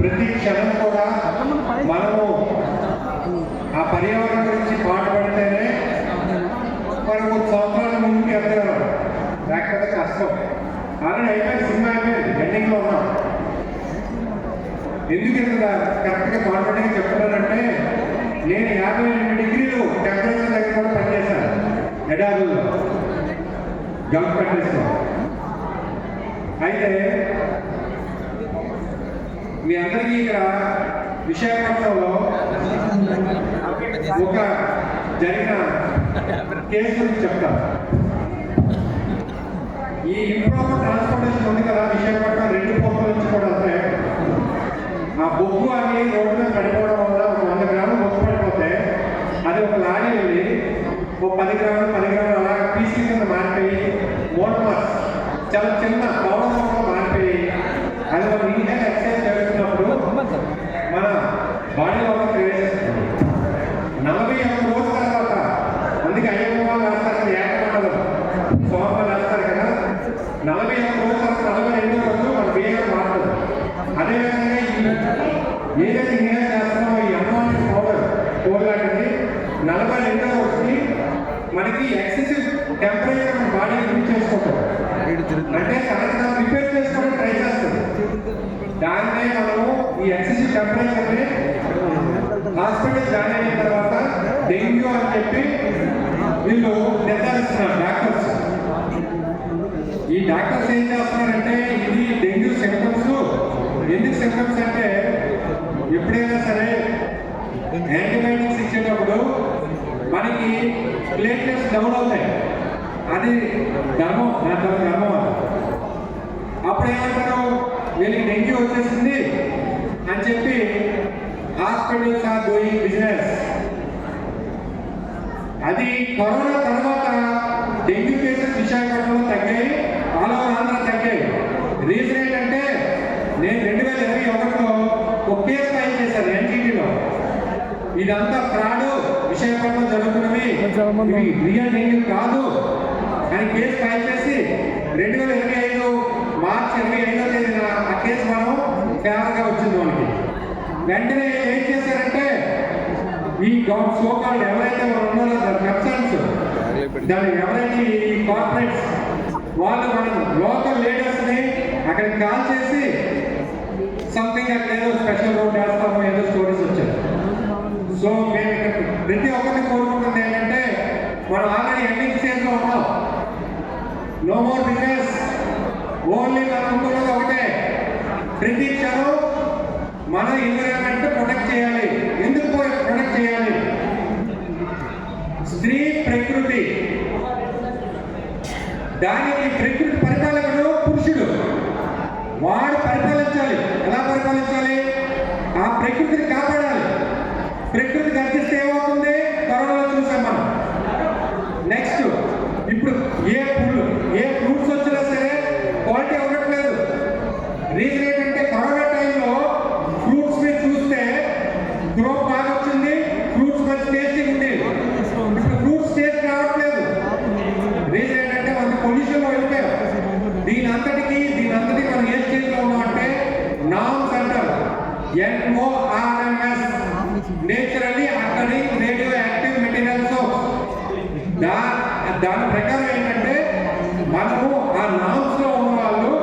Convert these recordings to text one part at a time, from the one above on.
ప్రతి క్షణం కూడా మనము ఆ పర్యావరణం గురించి పాటుపడితేనే మనకు సంవత్సరాల ముందుకి వెళ్తారు, లేకపోతే కష్టం. ఆల్రెడీ అయిపోయి సినిమా అయిపోయింది, ఎండింగ్లో ఉన్నాం. ఎందుకు ఇంత కరెక్ట్గా కాన్ఫిడెంట్గా చెప్తున్నానంటే నేను 58 డిగ్రీలు టెంపరేచర్ దగ్గర కూడా పనిచేశాను ఎడారుల్లో, గల్ఫ్ కంట్రీస్లో. అయితే మీ అందరికీ ఇక్కడ విశాఖపట్నంలో ఒక జరిగిన కేసు గురించి చెప్తాను. ఈ ఇంప్రాపర్ ట్రాన్స్పోర్టేషన్ ఉంది కదా విశాఖపట్నం 2 పోర్టుల నుంచి కూడా వస్తే ఆ బొగ్గు అని రోడ్డు మీద పడిపోవడం వల్ల ఒక 100 గ్రాములు బొగ్గు పడిపోతే అది ఒక లారీ వెళ్ళి ఒక 10 గ్రాములు అలా పీసీ కింద మారిపోయి మోటార్స్ చాలా చిన్న పౌడంలో మారిపోయి అది మనం ఇండియన్ ఎక్సైజ్ చేస్తున్నప్పుడు మన బాడీలో ప్రవేశిస్తుంది. 41 రోజుల తర్వాత, అందుకే అయ్యమ్మ వాళ్ళు వేస్తారు కదా, ఏకమండలం సోమవారం వేస్తారు కదా, 41 రోజుల తర్వాత 42వ రోజు మన బియ్యం మారుతుంది. అదేవిధంగా ఏదైతే ఇండియా చేస్తున్నామో ఈ అన్వాంటెడ్ పౌడర్ లాంటిది 42వ రోజుకి మనకి ఎక్సెసివ్ టెంపరేచర్ మన బాడీ యూజ్ చేసుకుంటాం, అంటే తనకు రిపేర్ చేసుకోవడం ట్రై చేస్తుంది. దాన్నే మనము ఈ ఎక్సెసివ్ టెంపరేచర్ని హాస్పిటల్ జాయిన్ అయిన తర్వాత డెంగ్యూ అని చెప్పి వీళ్ళు నిర్ధారిస్తున్నారు డాక్టర్స్. ఈ డాక్టర్స్ ఏం చేస్తున్నారంటే ఇది డెంగ్యూ సింప్టమ్స్. ఎందుకు సింప్టమ్స్ అంటే ఎప్పుడైనా సరే యాంటీబయాటిక్స్ ఇచ్చేటప్పుడు మనకి ప్లేట్లెట్స్ డౌన్ అవుతాయి, అది ధర్మం, ధర్మం. అప్పుడు ఏమంటారు, వీళ్ళకి డెంగ్యూ వచ్చేసింది అని చెప్పి హాస్పిటల్స్ ఆర్ డూయింగ్ బిజినెస్. అది కరోనా తర్వాత డెంగ్యూ కేసెస్ విశాఖపట్నంలో తగ్గాయి, ఆల్ ఓవర్ ఆంధ్ర తగ్గాయి. రీజన్ ఏంటంటే నేను 2021లో ఒక కేసు ఫైల్ చేశాను ఎన్టీటీలో. ఇదంతా ఫ్రాడ్, విశాఖపట్నం జరుగుతున్నవి, రియల్ డెంగ్యూ కాదు అని కేసు ఫైల్ చేసి 2025 మార్చి 25వ తేదీన ఆ కేసు మనం ఫేవర్గా వచ్చింది మనకి. వెంటనే ఏం చేశారంటే ఈ సోకాల్డ్ ఎవరైతే ఉన్నారో కన్సర్న్స్, దాని ఎవరైతే ఈ కార్పొరేట్స్ వాళ్ళు మన లోకల్ లీడర్స్ని అక్కడికి కాల్ చేసి సంథింగ్ అట్లా ఏదో స్పెషల్ రోడ్ వేస్తాము ఏదో స్టోరీస్ వచ్చాయి. సో మేము ఇక్కడ ప్రతి ఒక్కరిని కోరుకుంటుంది ఏంటంటే మనం ఆల్రెడీ ఎండింగ్ స్టేజ్లో ఉన్నాం. నో మోర్ బిజినెస్, ఓన్లీ మనం అనుకున్నది ఒకటే, ప్రతి క్షణం మన ఎన్విరాన్మెంట్ ప్రొటెక్ట్ చేయాలి. ఎందుకు ప్రొటెక్ట్ చేయాలి? స్త్రీ ప్రకృతి, దానికి ప్రకృతి పరిపాలకుడు పురుషుడు, వాడు పరిపాలించాలి. ఎలా పరిపాలించాలి? ఆ ప్రకృతిని కాపాడాలి. ప్రకృతి గర్జిస్తే ఏమవుతుంది? కరోనాలో చూసాం మనం. నెక్స్ట్ ఇప్పుడు ఏ ఫ్రూట్స్ వచ్చినా సరే క్వాలిటీ అవ్వట్లేదు. రీజన్ ఏంటంటే కరోనా టైంలో ఫ్రూట్స్ మీద చూస్తే గ్రోత్ బాగా వచ్చింది, ఫ్రూట్స్ మంచి టేస్టింగ్ ఉంది. ఇప్పుడు ఫ్రూట్స్ టేస్ట్ రావట్లేదు. రీజన్ ఏంటంటే మనకి పొల్యూషన్లో వెళ్ళిపోయాం. దీని అంతటికి మనం ఏ స్టేజ్లో ఉన్నామంటే నామ్స్ అంటారు, NORMS, naturally occurring radio active materials. దాని ప్రకారం ఏంటంటే మనము ఆ నామ్స్ లో ఉన్న వాళ్ళు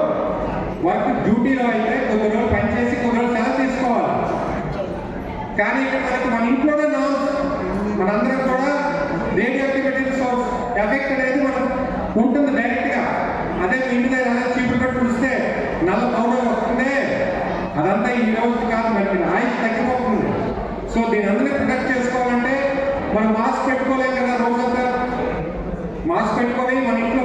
వర్క్ డ్యూటీలో అయితే కొన్ని రోజులు పనిచేసి కొన్ని రోజులు సెలవు తీసుకోవాలి. కానీ ఇక్కడ మన ఇంట్లోనే నామ్స్, మనందరం కూడా రేడియో యాక్టివిటీ సోర్స్ ఎఫెక్ట్ అనేది మనం ఉంటుంది డైరెక్ట్గా. అదే ఇంటి దగ్గర అలా చీపురు పెట్టి చూస్తే నల్ల పౌడర్ వస్తుంది, అదంతా ఈ రోజు కాదు, మనకి ఆయుష్ తగ్గిపోతుంది. సో దీని అందరినీ ప్రొటెక్ట్ చేసుకోవాలంటే మనం మాస్క్ పెట్టుకోలేం కదా, రోజంతా మాస్క్ పెట్టుకొని మన ఇంట్లో